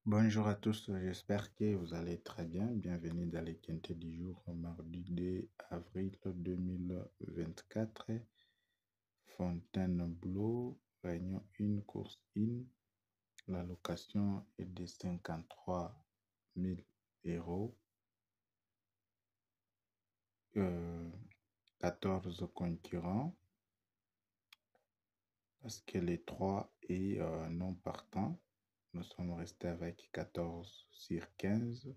Bonjour à tous, j'espère que vous allez très bien. Bienvenue dans les quintés du jour, mardi 2 avril 2024. Fontainebleau, Réunion 1, course 1. La location est de 53 000 euros. 14 concurrents parce que les 3 est non partant. Nous sommes restés avec 14 sur 15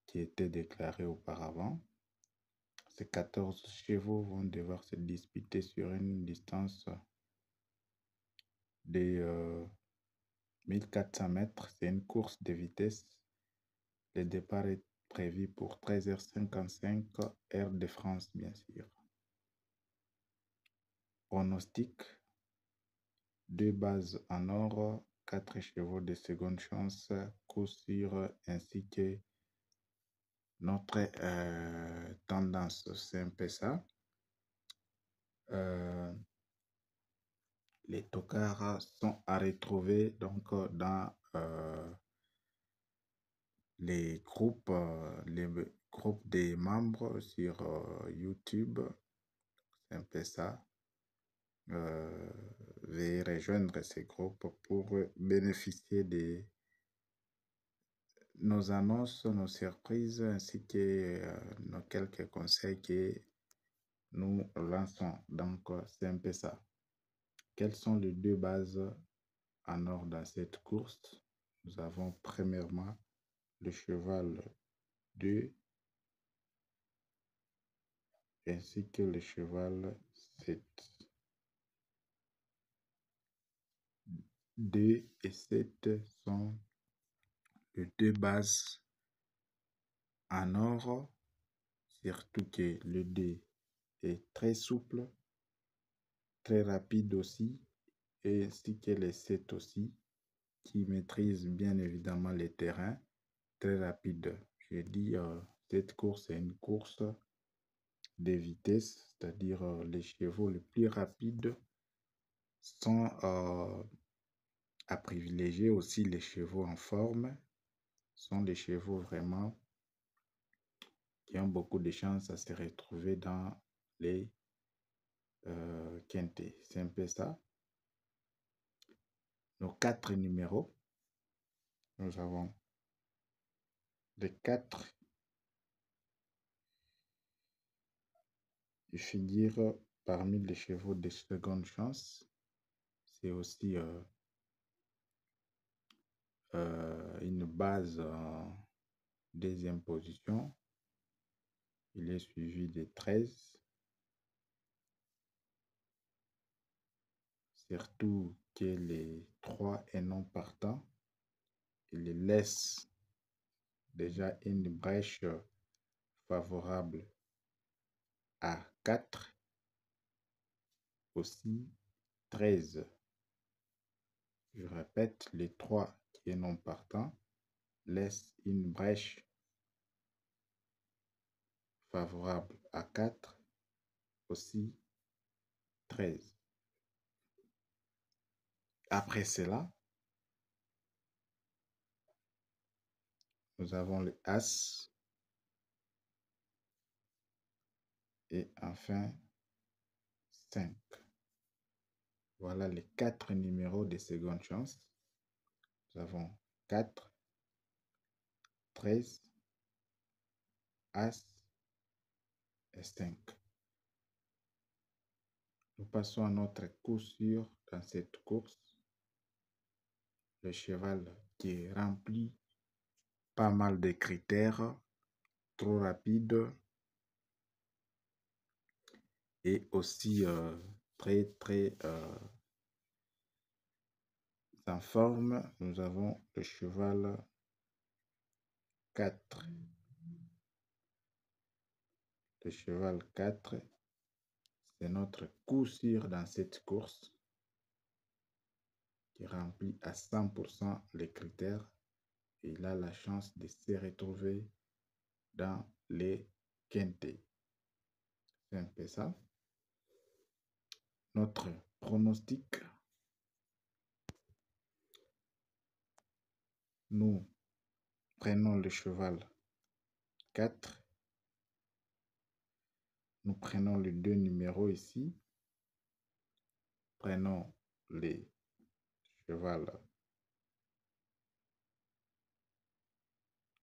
qui étaient déclarés auparavant. Ces 14 chevaux vont devoir se disputer sur une distance de 1400 mètres. C'est une course de vitesse. Le départ est prévu pour 13h55 heure de France, bien sûr. Pronostic: 2 bases en or, 4 chevaux de seconde chance, coup sûr, ainsi que notre tendance. C'est un peu ça. Les tocards sont à retrouver donc dans les groupes des membres sur YouTube. C'est un peu ça. Veuillez rejoindre ces groupes pour bénéficier de nos annonces, nos surprises, ainsi que nos quelques conseils que nous lançons. Donc, c'est un peu ça. Quelles sont les 2 bases en or dans cette course? Nous avons premièrement le cheval 2 ainsi que le cheval 7. 2 et 7 sont les 2 bases en or, surtout que le 2 est très souple, très rapide aussi, ainsi que le 7 aussi, qui maîtrise bien évidemment les terrains, très rapide. Je dis, cette course est une course de vitesse, c'est-à-dire les chevaux les plus rapides sont à privilégier. Aussi les chevaux en forme sont des chevaux vraiment qui ont beaucoup de chances à se retrouver dans les quintés. C'est un peu ça. Nos 4 numéros, nous avons les 4 qui figurent parmi les chevaux de seconde chance. C'est aussi une base en deuxième position. Il est suivi de 13. Surtout que les 3 est non partant. Il laisse déjà une brèche favorable à 4. Aussi 13. Je répète, les 3 qui est non partant laisse une brèche favorable à 4. Aussi 13. Après cela, nous avons le As et enfin 5. Voilà les 4 numéros de seconde chance. Nous avons 4, 13, As et 5. Nous passons à notre coup sûr dans cette course. Le cheval qui remplit pas mal de critères, trop rapide et aussi très en forme. Nous avons le cheval 4. Le cheval 4, c'est notre coup sûr dans cette course qui remplit à 100% les critères. Et il a la chance de se retrouver dans les quintés. C'est un peu ça. Notre pronostic: nous prenons le cheval 4. Nous prenons les deux numéros ici. Prenons les cheval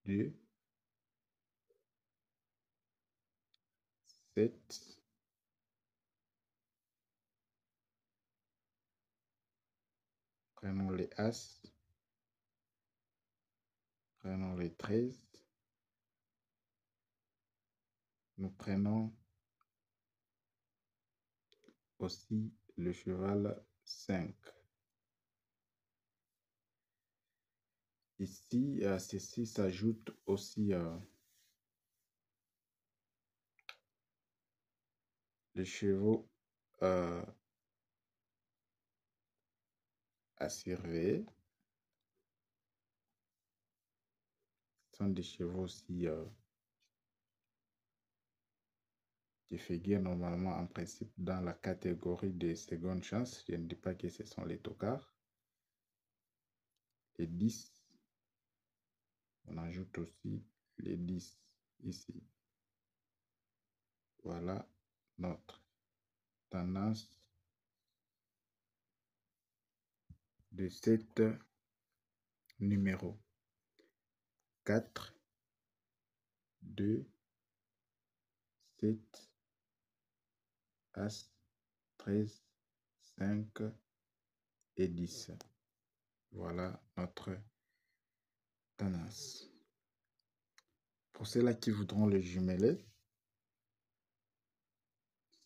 2, 7, prenons les As, prenons les 13, nous prenons aussi le cheval 5. Ici, à ceci s'ajoute aussi les chevaux à surveiller. Ce sont des chevaux aussi qui figurent normalement en principe dans la catégorie des secondes chances. Je ne dis pas que ce sont les tocards. Les 10. On ajoute aussi les 10 ici. Voilà notre tendance de cet numéro. 4, 2, 7, As, 13, 5 et 10. Voilà notre tendance. Pour ceux-là qui voudront le jumeler,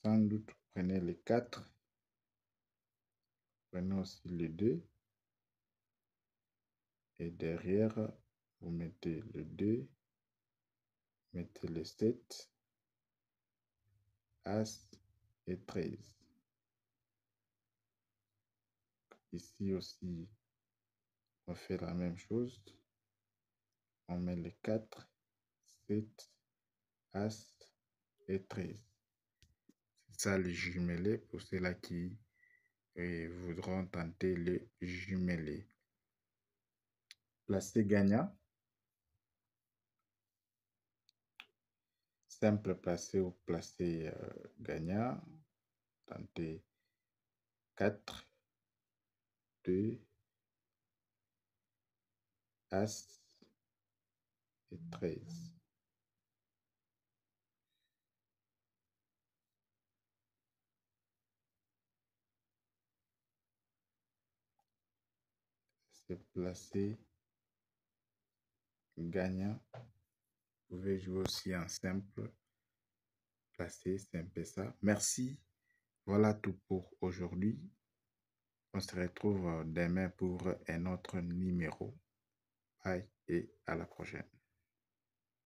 sans doute prenez les 4, prenez aussi les 2 et derrière vous mettez le 2, mettez le 7, As et 13. Ici aussi, on fait la même chose. On met les 4, 7, As et 13. C'est ça le jumelé pour ceux-là qui voudront tenter le jumelé. Placé gagnant. Simple placé ou placé gagnant. Tentez 4, 2, As et 13. C'est placé gagnant. Vous pouvez jouer aussi en simple. Placé, c'est un peu ça. Merci. Voilà tout pour aujourd'hui. On se retrouve demain pour un autre numéro. Bye et à la prochaine.